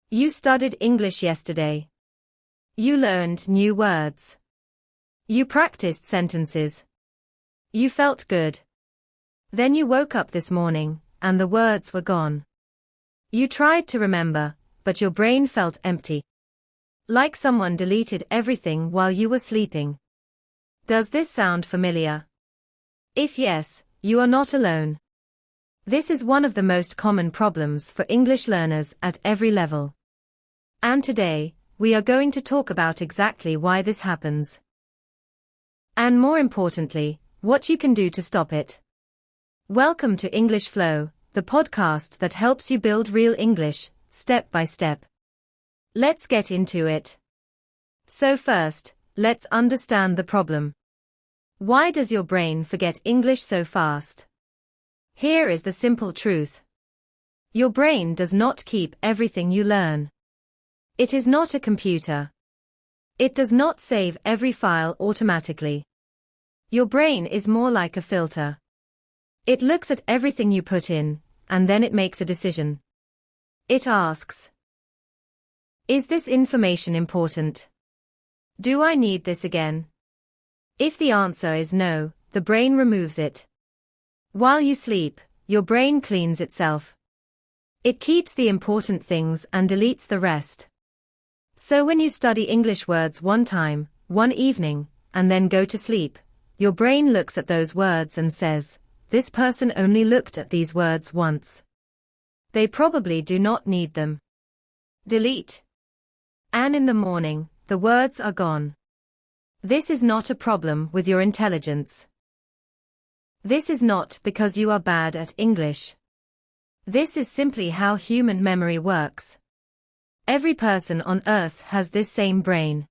You studied English yesterday. You learned new words. You practiced sentences. You felt good. Then you woke up this morning, and the words were gone. You tried to remember, but your brain felt empty. Like someone deleted everything while you were sleeping. Does this sound familiar? If yes, you are not alone. This is one of the most common problems for English learners at every level. And today, we are going to talk about exactly why this happens. And more importantly, what you can do to stop it. Welcome to English Flow, the podcast that helps you build real English, step by step. Let's get into it. So first, let's understand the problem. Why does your brain forget English so fast? Here is the simple truth. Your brain does not keep everything you learn. It is not a computer. It does not save every file automatically. Your brain is more like a filter. It looks at everything you put in, and then it makes a decision. It asks, is this information important? Do I need this again? If the answer is no, the brain removes it. While you sleep, your brain cleans itself. It keeps the important things and deletes the rest. So when you study English words one time, one evening, and then go to sleep, your brain looks at those words and says, this person only looked at these words once. They probably do not need them. Delete. And in the morning, the words are gone. This is not a problem with your intelligence. This is not because you are bad at English. This is simply how human memory works. Every person on Earth has this same brain.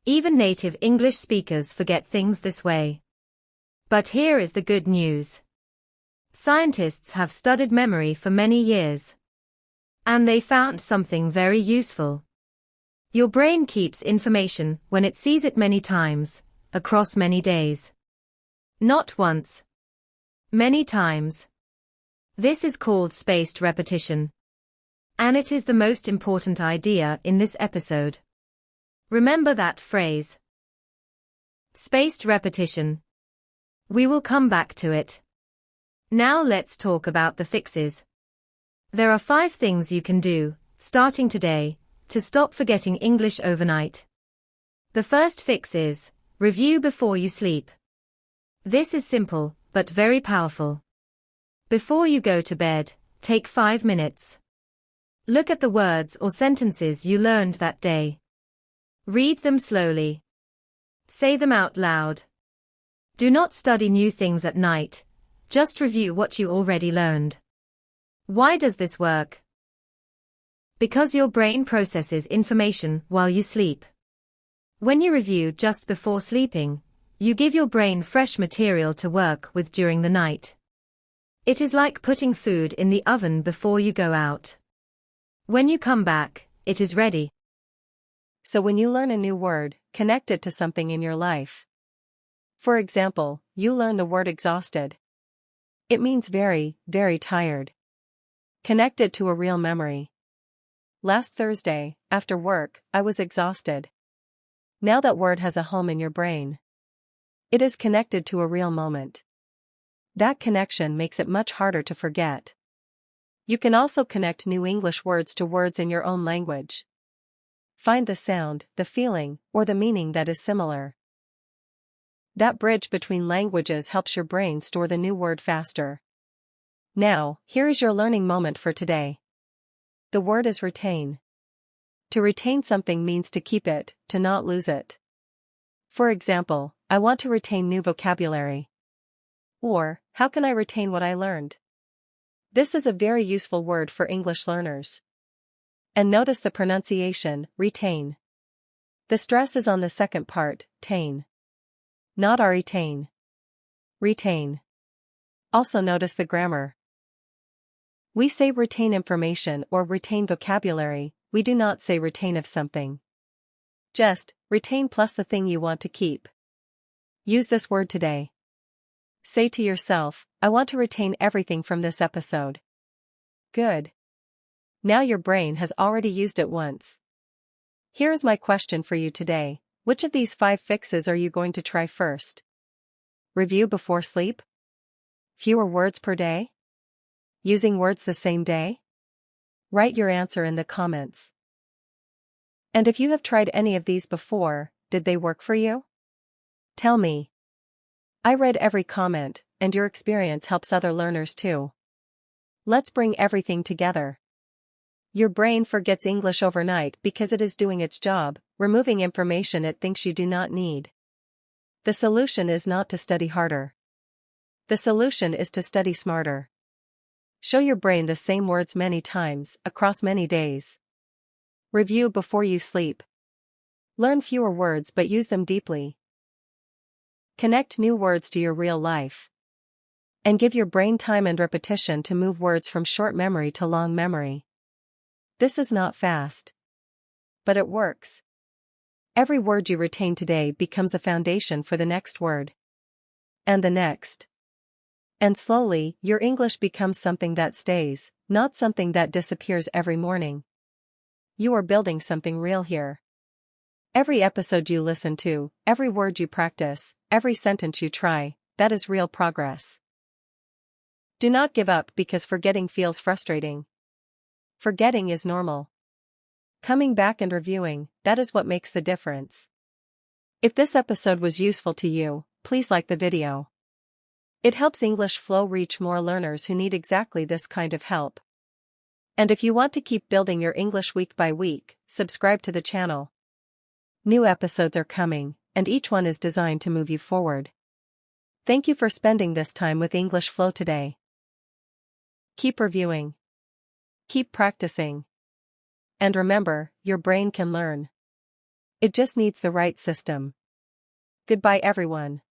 Even native English speakers forget things this way. But here is the good news. Scientists have studied memory for many years. And they found something very useful. Your brain keeps information when it sees it many times, across many days. Not once. Many times. This is called spaced repetition. And it is the most important idea in this episode. Remember that phrase. Spaced repetition. We will come back to it. Now let's talk about the fixes. There are 5 things you can do, starting today, to stop forgetting English overnight. The first fix is, review before you sleep. This is simple, but very powerful. Before you go to bed, take 5 minutes. Look at the words or sentences you learned that day. Read them slowly. Say them out loud. Do not study new things at night, just review what you already learned. Why does this work? Because your brain processes information while you sleep. When you review just before sleeping, you give your brain fresh material to work with during the night. It is like putting food in the oven before you go out. When you come back, it is ready. So when you learn a new word, connect it to something in your life. For example, you learn the word exhausted. It means very, very tired. Connect it to a real memory. Last Thursday, after work, I was exhausted. Now that word has a home in your brain. It is connected to a real moment. That connection makes it much harder to forget. You can also connect new English words to words in your own language. Find the sound, the feeling, or the meaning that is similar. That bridge between languages helps your brain store the new word faster. Now, here is your learning moment for today. The word is retain. To retain something means to keep it, to not lose it. For example, I want to retain new vocabulary. Or, how can I retain what I learned? This is a very useful word for English learners. And notice the pronunciation, retain. The stress is on the second part, tain. Not retain. Retain. Also notice the grammar. We say retain information or retain vocabulary, we do not say retain of something. Just, retain plus the thing you want to keep. Use this word today. Say to yourself, I want to retain everything from this episode. Good. Now your brain has already used it once. Here is my question for you today. Which of these 5 fixes are you going to try first? Review before sleep? Fewer words per day? Using words the same day? Write your answer in the comments. And if you have tried any of these before, did they work for you? Tell me. I read every comment, and your experience helps other learners too. Let's bring everything together. Your brain forgets English overnight because it is doing its job, removing information it thinks you do not need. The solution is not to study harder. The solution is to study smarter. Show your brain the same words many times, across many days. Review before you sleep. Learn fewer words but use them deeply. Connect new words to your real life. And give your brain time and repetition to move words from short memory to long memory. This is not fast. But it works. Every word you retain today becomes a foundation for the next word. And the next. And slowly, your English becomes something that stays, not something that disappears every morning. You are building something real here. Every episode you listen to, every word you practice, every sentence you try, that is real progress. Do not give up because forgetting feels frustrating. Forgetting is normal. Coming back and reviewing, that is what makes the difference. If this episode was useful to you, please like the video. It helps English Flow reach more learners who need exactly this kind of help. And if you want to keep building your English week by week, subscribe to the channel. New episodes are coming, and each one is designed to move you forward. Thank you for spending this time with English Flow today. Keep reviewing. Keep practicing. And remember, your brain can learn. It just needs the right system. Goodbye everyone.